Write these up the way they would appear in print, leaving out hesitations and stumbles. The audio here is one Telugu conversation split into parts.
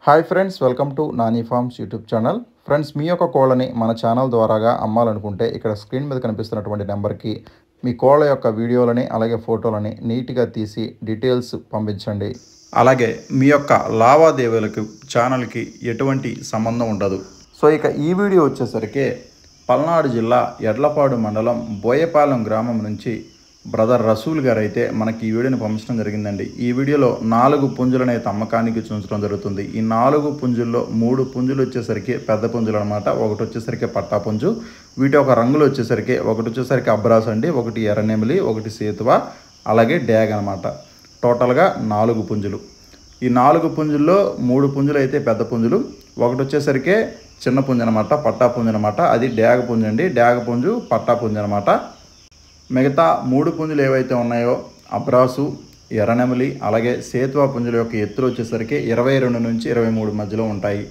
Hi friends, welcome to Nani farms YouTube channel. Friends, మీ యొక్క కోళ్ళని మన ఛానల్ ద్వారాగా అమ్మాలనుకుంటే ఇక్కడ స్క్రీన్ మీద కనిపిస్తున్నటువంటి నెంబర్కి మీ కోళ్ళ యొక్క వీడియోలని అలాగే ఫోటోలని నీట్గా తీసి డీటెయిల్స్ పంపించండి. అలాగే మీ యొక్క లావాదేవీలకు ఛానల్కి ఎటువంటి సంబంధం ఉండదు. సో ఇక ఈ వీడియో వచ్చేసరికి పల్నాడు జిల్లా ఎడ్లపాడు మండలం బోయపాలెం గ్రామం నుంచి బ్రదర్ రసూల్ గారు అయితే మనకి ఈ వీడియోని పంపించడం జరిగిందండి. ఈ వీడియోలో 4 పుంజులను అయితే అమ్మకానికి చూపించడం జరుగుతుంది. ఈ 4 పుంజుల్లో 3 పుంజులు వచ్చేసరికి పెద్ద పుంజులు అనమాట. ఒకటి వచ్చేసరికి పట్టా పుంజు. వీటి యొక్క రంగులు వచ్చేసరికి ఒకటి వచ్చేసరికి అబ్రాస్ అండి, ఒకటి ఎర్రనెమిలి, ఒకటి సేతువ, అలాగే డ్యాగ్ అనమాట. టోటల్గా 4 పుంజులు. ఈ 4 పుంజుల్లో 3 పుంజులు అయితే పెద్ద పుంజులు, ఒకటి వచ్చేసరికి చిన్న పుంజు అనమాట, పట్టా పుంజు అనమాట. అది డ్యాగ్ పుంజు అండి. డ్యాగ్ పుంజు, పట్టా పుంజు అనమాట. మిగతా 3 పుంజులు ఏవైతే ఉన్నాయో అబ్రాసు, ఎర్రనెమిలి, అలాగే సేతువా పుంజుల యొక్క ఎత్తులు వచ్చేసరికి 22 నుంచి 23 మధ్యలో ఉంటాయి.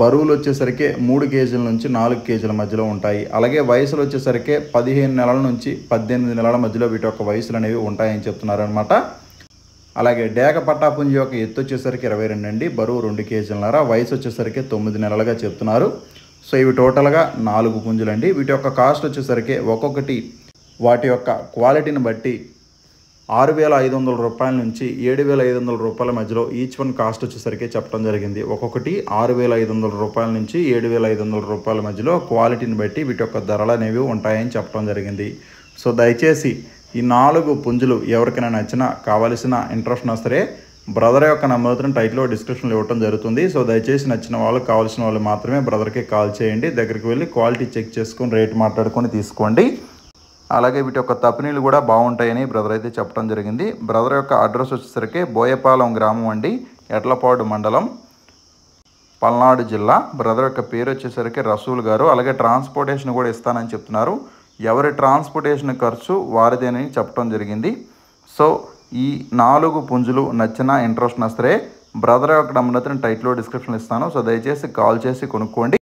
బరువులు వచ్చేసరికి 3 కేజీల నుంచి 4 కేజీల మధ్యలో ఉంటాయి. అలాగే వయసులు వచ్చేసరికి 15 నెలల నుంచి 18 నెలల మధ్యలో వీటి యొక్క వయసులు అనేవి ఉంటాయని చెప్తున్నారు అనమాట. అలాగే డేగ పట్టా పుంజు యొక్క ఎత్తు వచ్చేసరికి 22 అండి, బరువు 2 కేజీలన్నర, వయసు వచ్చేసరికి 9 నెలలుగా చెప్తున్నారు. సో ఇవి టోటల్గా 4 పుంజులండి. వీటి యొక్క కాస్ట్ వచ్చేసరికి ఒక్కొక్కటి వాటి యొక్క క్వాలిటీని బట్టి 6,500 రూపాయల నుంచి 7,500 రూపాయల మధ్యలో ఈచ్ వన్ కాస్ట్ వచ్చేసరికి చెప్పడం జరిగింది. ఒక్కొక్కటి 6,500 రూపాయల నుంచి 7,500 రూపాయల మధ్యలో క్వాలిటీని బట్టి వీటి యొక్క ధరలు అనేవి ఉంటాయని చెప్పడం జరిగింది. సో దయచేసి ఈ 4 పుంజులు ఎవరికైనా నచ్చినా, కావలసిన ఇంట్రెస్ట్ ఉన్నా సరే బ్రదర్ యొక్క నెంబర్ని టైటిల్లో డిస్క్రిప్షన్లో ఇవ్వడం జరుగుతుంది. సో దయచేసి నచ్చిన వాళ్ళు, కావాల్సిన వాళ్ళు మాత్రమే బ్రదర్కి కాల్ చేయండి. దగ్గరికి వెళ్ళి క్వాలిటీ చెక్ చేసుకొని రేట్ మాట్లాడుకొని తీసుకోండి. అలాగే వీటి యొక్క తపినీళ్ళు కూడా బాగుంటాయని బ్రదర్ అయితే చెప్పడం జరిగింది. బ్రదర్ యొక్క అడ్రస్ వచ్చేసరికి బోయపాలెం గ్రామం అండి, ఎడ్లపాడు మండలం, పల్నాడు జిల్లా. బ్రదర్ యొక్క పేరు వచ్చేసరికి రసూల్ గారు. అలాగే ట్రాన్స్పోర్టేషన్ కూడా ఇస్తానని చెప్తున్నారు. ఎవరి ట్రాన్స్పోర్టేషన్ ఖర్చు వారిదేనని చెప్పడం జరిగింది. సో ఈ 4 పుంజులు నచ్చినా, ఇంట్రెస్ట్ ఉన్నా సరే బ్రదర్ యొక్క నెంబర్ని టైటిల్లో డిస్క్రిప్షన్లో ఇస్తాను. సో దయచేసి కాల్ చేసి కొనుక్కోండి.